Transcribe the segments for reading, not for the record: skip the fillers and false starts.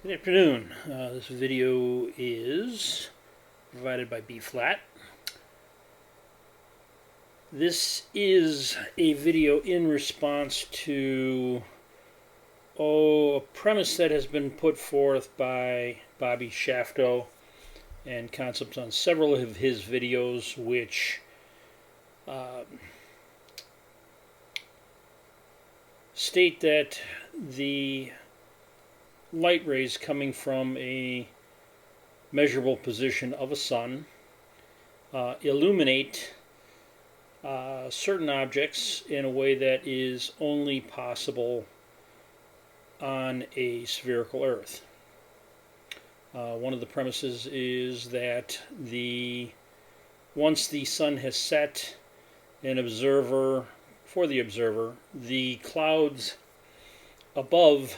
Good afternoon. This video is provided by B-Flat. This is a video in response to a premise that has been put forth by Bobby Shafto and concepts on several of his videos, which state that the light rays coming from a measurable position of a sun illuminate certain objects in a way that is only possible on a spherical Earth. One of the premises is that once the sun has set, for the observer, the clouds above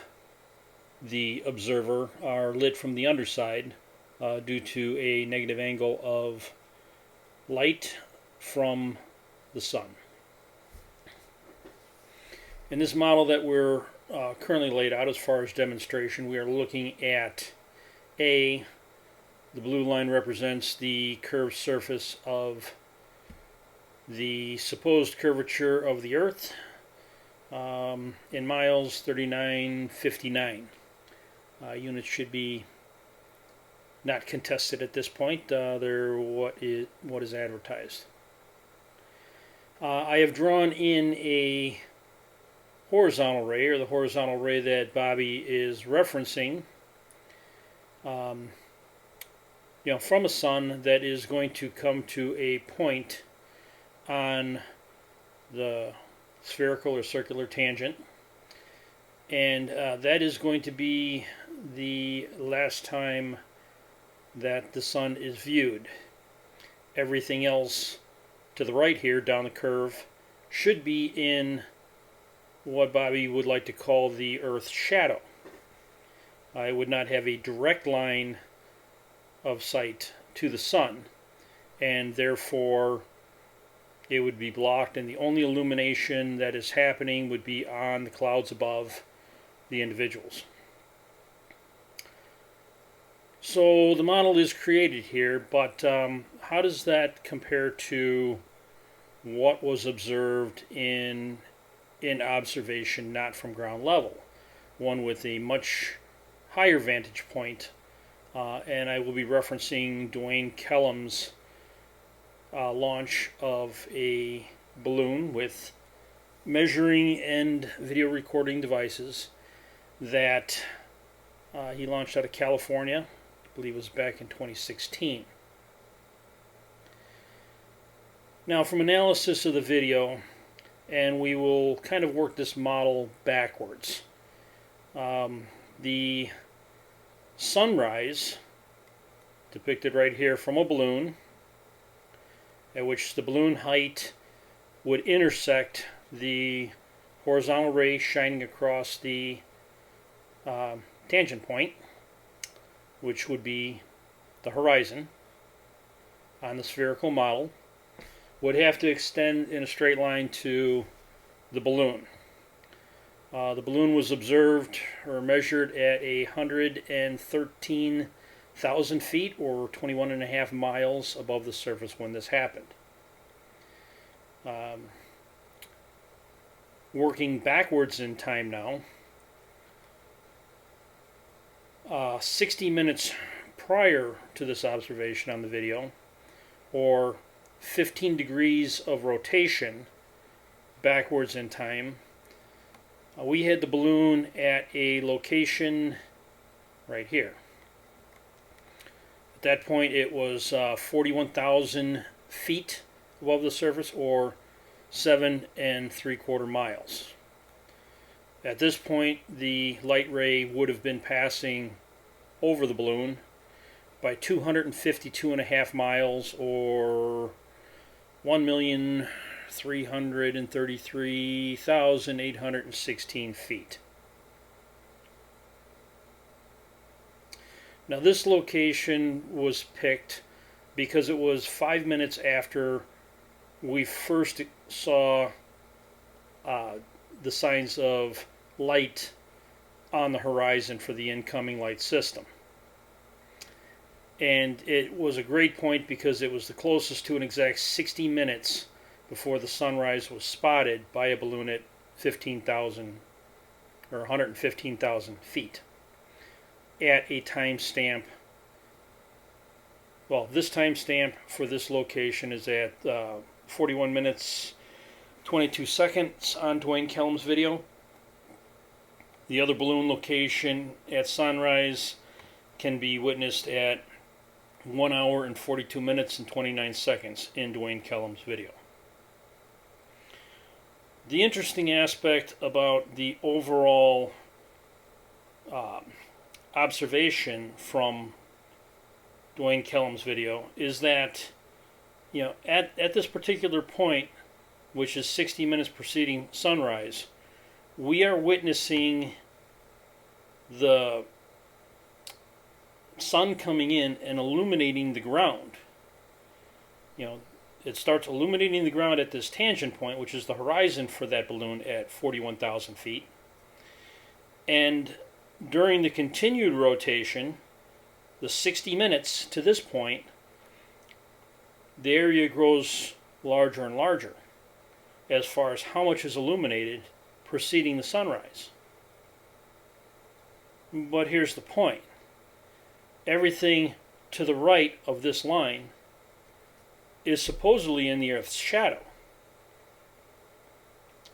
the observer are lit from the underside due to a negative angle of light from the sun. In this model that we're currently laid out as far as demonstration, we are looking at the blue line represents the curved surface of the supposed curvature of the Earth in miles 3959. Units should be not contested at this point. They're what is advertised. I have drawn in a horizontal ray, or the horizontal ray that Bobby is referencing, from a sun that is going to come to a point on the spherical or circular tangent, and that is going to be the last time that the sun is viewed. Everything else to the right here down the curve should be in what Bobby would like to call the Earth's shadow. I would not have a direct line of sight to the sun, and therefore it would be blocked, and the only illumination that is happening would be on the clouds above the individuals. So the model is created here, but how does that compare to what was observed in observation not from ground level? One with a much higher vantage point, and I will be referencing Dwayne Kellum's launch of a balloon with measuring and video recording devices that he launched out of California. I believe it was back in 2016. Now, from analysis of the video, and we will kind of work this model backwards. The sunrise, depicted right here from a balloon, at which the balloon height would intersect the horizontal ray shining across the tangent point, which would be the horizon on the spherical model, would have to extend in a straight line to the balloon. The balloon was observed or measured at 113,000 feet, or 21.5 miles above the surface when this happened. Working backwards in time now, 60 minutes prior to this observation on the video, or 15 degrees of rotation backwards in time, we had the balloon at a location right here. At that point it was 41,000 feet above the surface, or 7 3/4 miles. At this point, the light ray would have been passing over the balloon by 252.5 miles, or 1,333,816 feet. Now, this location was picked because it was 5 minutes after we first saw the signs of light on the horizon for the incoming light system. And it was a great point because it was the closest to an exact 60 minutes before the sunrise was spotted by a balloon at 15,000 or 115,000 feet at a timestamp. Well, this timestamp for this location is at 41 minutes 22 seconds on Dwayne Kellum's video. The other balloon location at sunrise can be witnessed at 1 hour and 42 minutes and 29 seconds in Dwayne Kellum's video. The interesting aspect about the overall observation from Dwayne Kellum's video is that, you know, at this particular point, which is 60 minutes preceding sunrise, we are witnessing the sun coming in and illuminating the ground. You know, it starts illuminating the ground at this tangent point, which is the horizon for that balloon at 41,000 feet. And during the continued rotation, the 60 minutes to this point, the area grows larger and larger as far as how much is illuminated preceding the sunrise. But here's the point. Everything to the right of this line is supposedly in the Earth's shadow,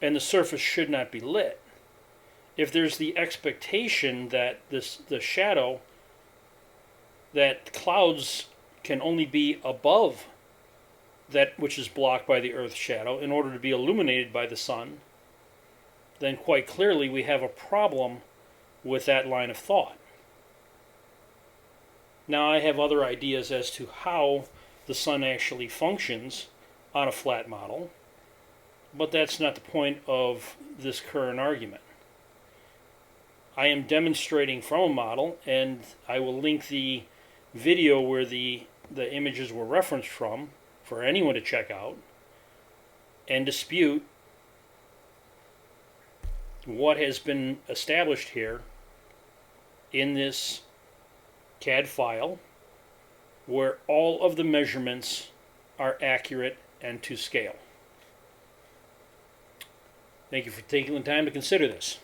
and the surface should not be lit. If there's the expectation that the shadow, that clouds can only be above that which is blocked by the Earth's shadow in order to be illuminated by the sun, then quite clearly we have a problem with that line of thought. Now, I have other ideas as to how the sun actually functions on a flat model, but that's not the point of this current argument. I am demonstrating from a model, and I will link the video where the images were referenced from for anyone to check out and dispute what has been established here in this CAD file, where all of the measurements are accurate and to scale. Thank you for taking the time to consider this.